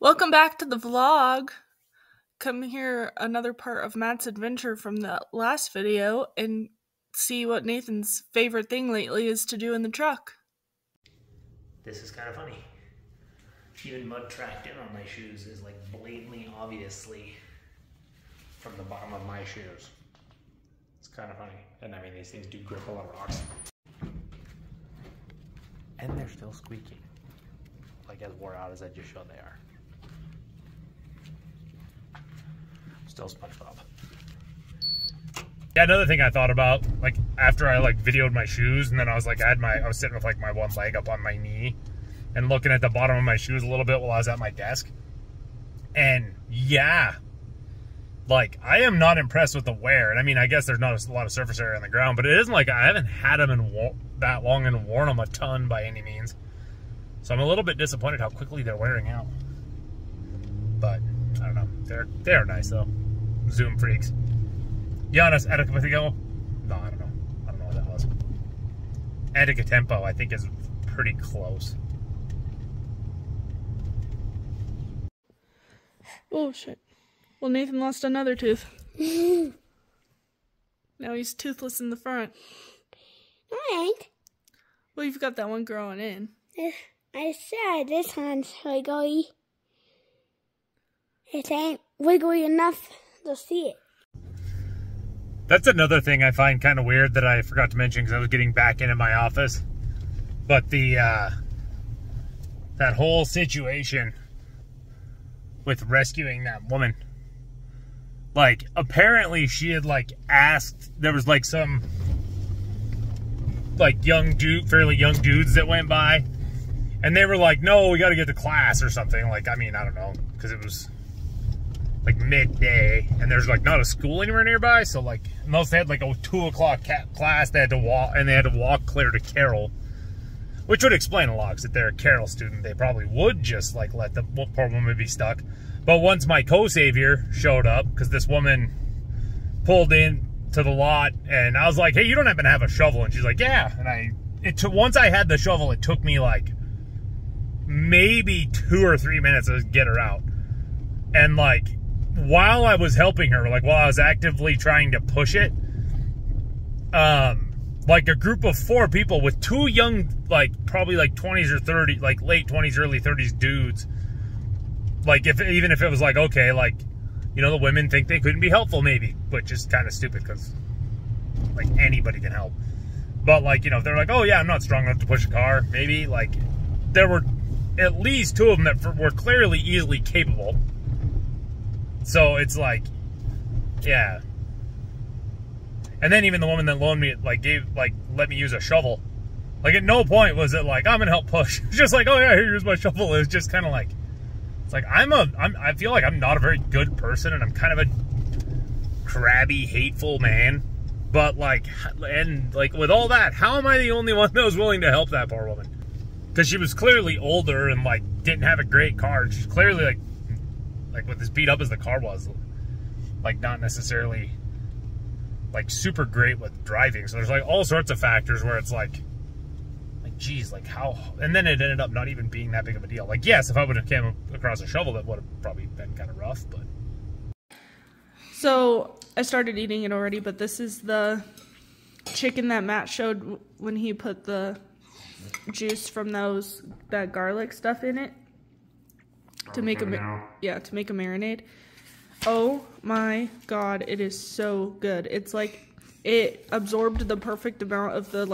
Welcome back to the vlog. Come hear another part of Matt's adventure from the last video and see what Nathan's favorite thing lately is to do in the truck. This is kind of funny. Even mud tracked in on my shoes is like blatantly obviously from the bottom of my shoes. It's kind of funny. And I mean, these things do grip a lot of rocks. And they're still squeaking. Like as wore out as I just showed they are. Still SpongeBob. Yeah, another thing I thought about, like after I videoed my shoes, and then I was like, I was sitting with like my one leg up on my knee and looking at the bottom of my shoes a little bit while I was at my desk. And yeah, like I am not impressed with the wear. And I mean, I guess there's not a lot of surface area on the ground, but it isn't like I haven't had them in that long and worn them a ton by any means. So I'm a little bit disappointed how quickly they're wearing out. But I don't know. They're nice though. Zoom freaks. Giannis Antetokounmpo. No, I don't know. I don't know what that was. Antetokounmpo, I think, is pretty close. Oh shit. Well, Nathan lost another tooth. Now he's toothless in the front. Alright. Well, you've got that one growing in. I said this one's wiggly. It ain't wiggly enough to see it. That's another thing I find kind of weird that I forgot to mention because I was getting back into my office. But the that whole situation with rescuing that woman. Like, apparently she had asked, there was some fairly young dudes that went by. And they were like, no, we got to get to class or something. Like, I mean, I don't know, because it was midday and there's not a school anywhere nearby. So unless they had a 2 o'clock class, they had to walk, and they had to walk clear to Carroll, which would explain a lot, because if they're a Carroll student, they probably would just let the poor woman be stuck. But once my co-savior showed up, because this woman pulled in to the lot, and I was like, hey, you don't happen to have a shovel? And she's like, yeah. And once I had the shovel, it took me maybe 2 or 3 minutes to get her out. And while I was helping her, while I was actively trying to push it, a group of 4 people with 2 young, probably 20s or 30, late 20s, early 30s dudes, even if it was okay, the women think they couldn't be helpful maybe, which is kind of stupid because anybody can help. But if they're oh yeah, I'm not strong enough to push a car, maybe there were at least 2 of them that were clearly easily capable. So it's yeah. And then even the woman that loaned me, let me use a shovel. At no point was it I'm gonna help push. It's just oh yeah, here's my shovel. It's just kind of it's I feel like I'm not a very good person, and I'm kind of a crabby, hateful man. But with all that, how am I the only one that was willing to help that poor woman? Because she was clearly older and didn't have a great car. She's clearly with as beat up as the car was, not necessarily super great with driving. So there's all sorts of factors where it's geez, how, and then it ended up not even being that big of a deal. Yes, if I would have came across a shovel, that would have probably been kind of rough, but. So I started eating it already, but this is the chicken that Matt showed when he put the juice from that garlic stuff in it to make to make a marinade. Oh my god, it is so good. It's it absorbed the perfect amount of the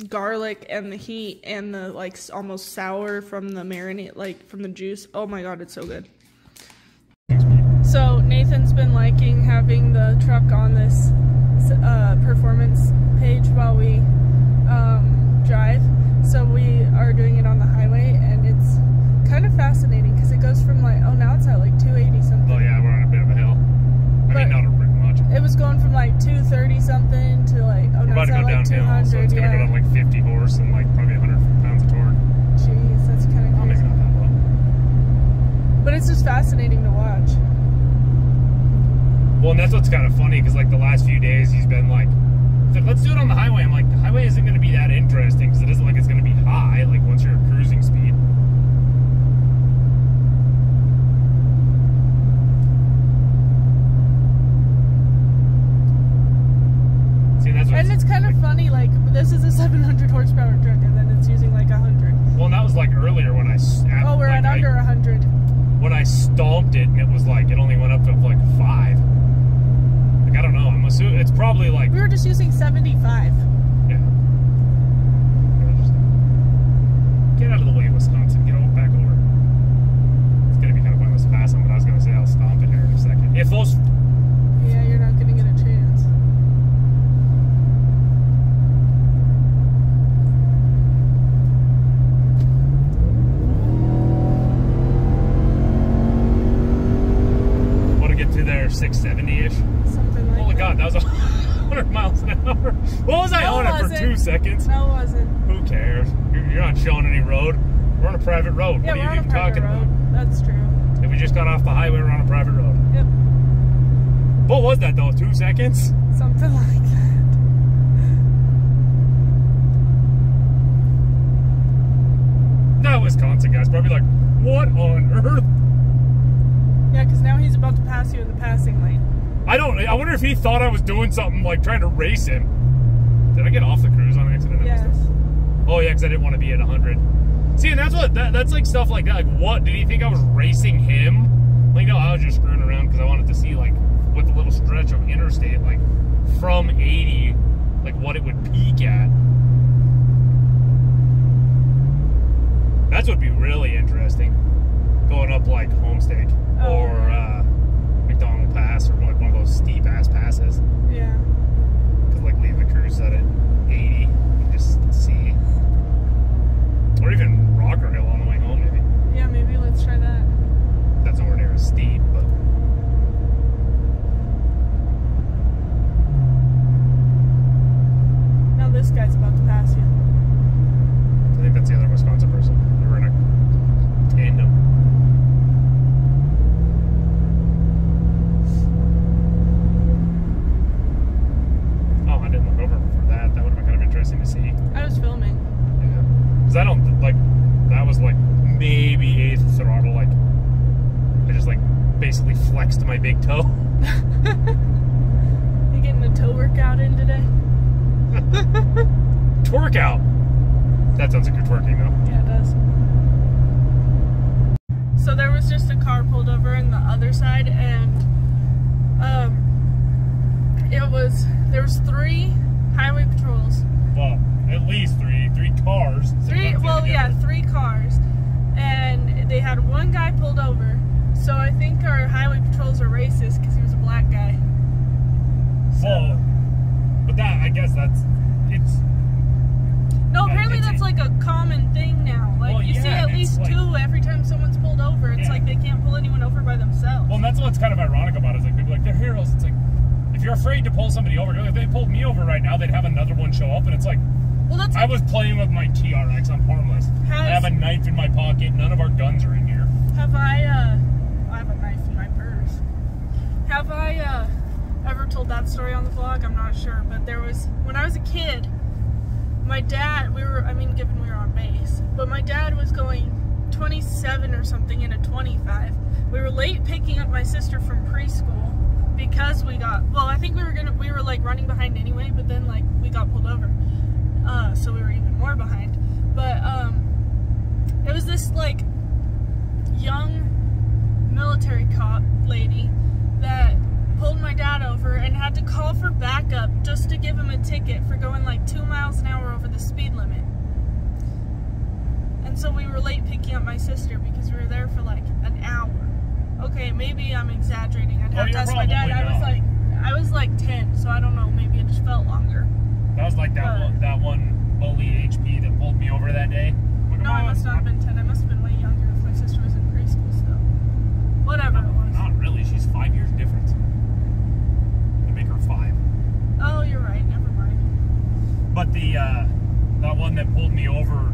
garlic and the heat and the almost sour from the marinade, from the juice. Oh my god, it's so good. So Nathan's been liking having the truck on this performance page while we drive. So we are doing it on the highway, and it's kind of fascinating because it goes from now it's at 280 something. Oh yeah, we're on a bit of a hill. I mean, not much. It was going from 230 something to we're about to go downhill, so it's gonna go to 50 horse and probably 100 pounds of torque. Jeez, that's kind of crazy. Maybe not that low. But it's just fascinating to watch. Well, and that's what's kind of funny, because the last few days he's been let's do it on the highway. I'm the highway isn't going to be that interesting because it isn't it's going to be high once you're at cruising speed. when I stomped it, and it was like, it only went up to like 5. Like, I don't know. I'm assuming it's probably like... We were just using 75. Yeah. Get out of the way, Wisconsin. Get back over. It's going to be kind of pointless to pass them, but I was going to say I'll stomp it here in a second. If those... Yeah, you're not going to get a chance. Want to get to there 670-ish? Something like Holy that. God, that was 100 miles an hour. What was I No, on it for wasn't. 2 seconds? No, it wasn't. Who cares? You're not showing any road. We're on a private road. Yeah, What we're are you on a even private talking road. about? That's true. If we just got off the highway, we're on a private road. Yep. What was that though? 2 seconds? Something like that. That Wisconsin guy's probably like, what on earth? Yeah, because now he's about to pass you in the passing lane. I wonder if he thought I was doing something like trying to race him. Did I get off the cruise on accident? Yes. Oh yeah, because I didn't want to be at 100. See, and that's like stuff like that. Like, what did he think I was racing him? Like, no, I was just screwing around because I wanted to see like what the little stretch of interstate, like from 80, like what it would peak at. That's would be really interesting. Going up like Homestake or McDonald Pass or like one of those steep ass passes. Yeah. Could like leave the cruise set at 80 and just see. Or even Rocker Hill on the way home, maybe. Yeah, maybe let's try that. That's nowhere near as steep, but. Now this guy's about to pass you. I think that's the other Wisconsin person. We were in a tandem. Oh, I didn't look over for that. That would have been kind of interesting to see. I was filming. Yeah. Because I don't, like, that was like maybe 8th throttle. Like, I just like basically flexed my big toe. You getting a toe workout in today? Twerk out. That sounds like you're twerking though. Yeah, it does. So there was just a car pulled over on the other side, and there was 3 highway patrols. Well, at least 3 cars. 3 cars, and they had one guy pulled over. So I think our highway patrols are racist because he was a black guy. So, Well, but that, I guess it's. no, apparently that's like a common thing now. Like, Well, you see yeah, at it's least like- 2 every time someone's pulled over. It's Yeah. like they can't pull anyone over by themselves. Well, and that's what's kind of ironic about it. Is like people are like, they're heroes. It's like, if you're afraid to pull somebody over, if they pulled me over right now, they'd have another one show up, and it's like, Well, that's I was playing with my TRX. I'm harmless. I have a knife in my pocket. None of our guns are in here. I have a knife in my purse. Have I ever told that story on the vlog? I'm not sure, but there was, when I was a kid, my dad, given we were on base, but my dad was going 27 or something in a 25. We were late picking up my sister from preschool because I think we were like running behind anyway, but then like we got pulled over. So we were even more behind. But it was this like young military cop lady that pulled my dad over and had to call for backup just to give him a ticket for going like 2 miles an hour over the speed limit. And so we were late picking up my sister because we were there for like an hour. Okay, maybe I'm exaggerating. I'd have to ask my dad. I was like 10, so I don't know, maybe it just felt longer. That was like that one bully HP that pulled me over that day. No, I must not have been 10. I must have been way younger if my sister was in preschool still. Whatever it was. Not really. She's 5 years difference. They make her 5. Oh, you're right. Never mind. But that one that pulled me over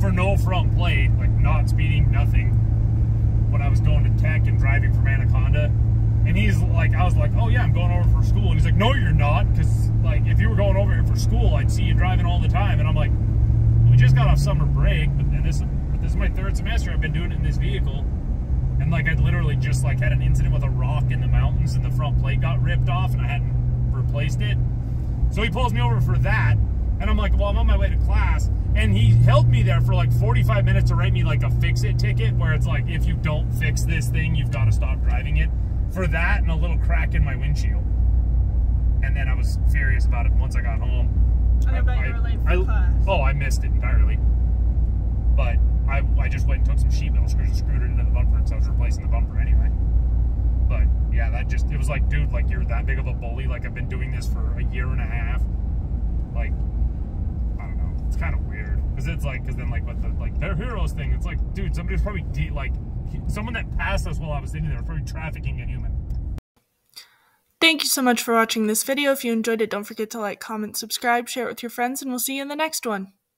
for no front plate, like not speeding, nothing, when I was going to tech and driving from Anaconda. And he's like, I was like, oh yeah, I'm going over for school. And he's like, no, you're not. Because like, if you were going over here for school, I'd see you driving all the time. And I'm like, we just got off summer break, but this is my 3rd semester I've been doing it in this vehicle. And like, I'd literally just like had an incident with a rock in the mountains and the front plate got ripped off and I hadn't replaced it. So he pulls me over for that. And I'm like, well, I'm on my way to class. And he held me me there for like 45 minutes to write me like a fix-it ticket where it's like, if you don't fix this thing, you've got to stop driving it. For that and a little crack in my windshield. And then I was furious about it once I got home. And I bet you were late for class. Oh, I missed it entirely. But I just went and took some sheet metal screws and screwed it into the bumper, so I was replacing the bumper anyway. But yeah, it was like, dude, like, you're that big of a bully. Like, I've been doing this for a year and a half. Like, I don't know. It's kind of weird. Because then like with the, like, their heroes thing, it's like, dude, somebody's probably, someone that passed us while I was sitting there was probably trafficking a human. Thank you so much for watching this video. If you enjoyed it, don't forget to like, comment, subscribe, share it with your friends, and we'll see you in the next one.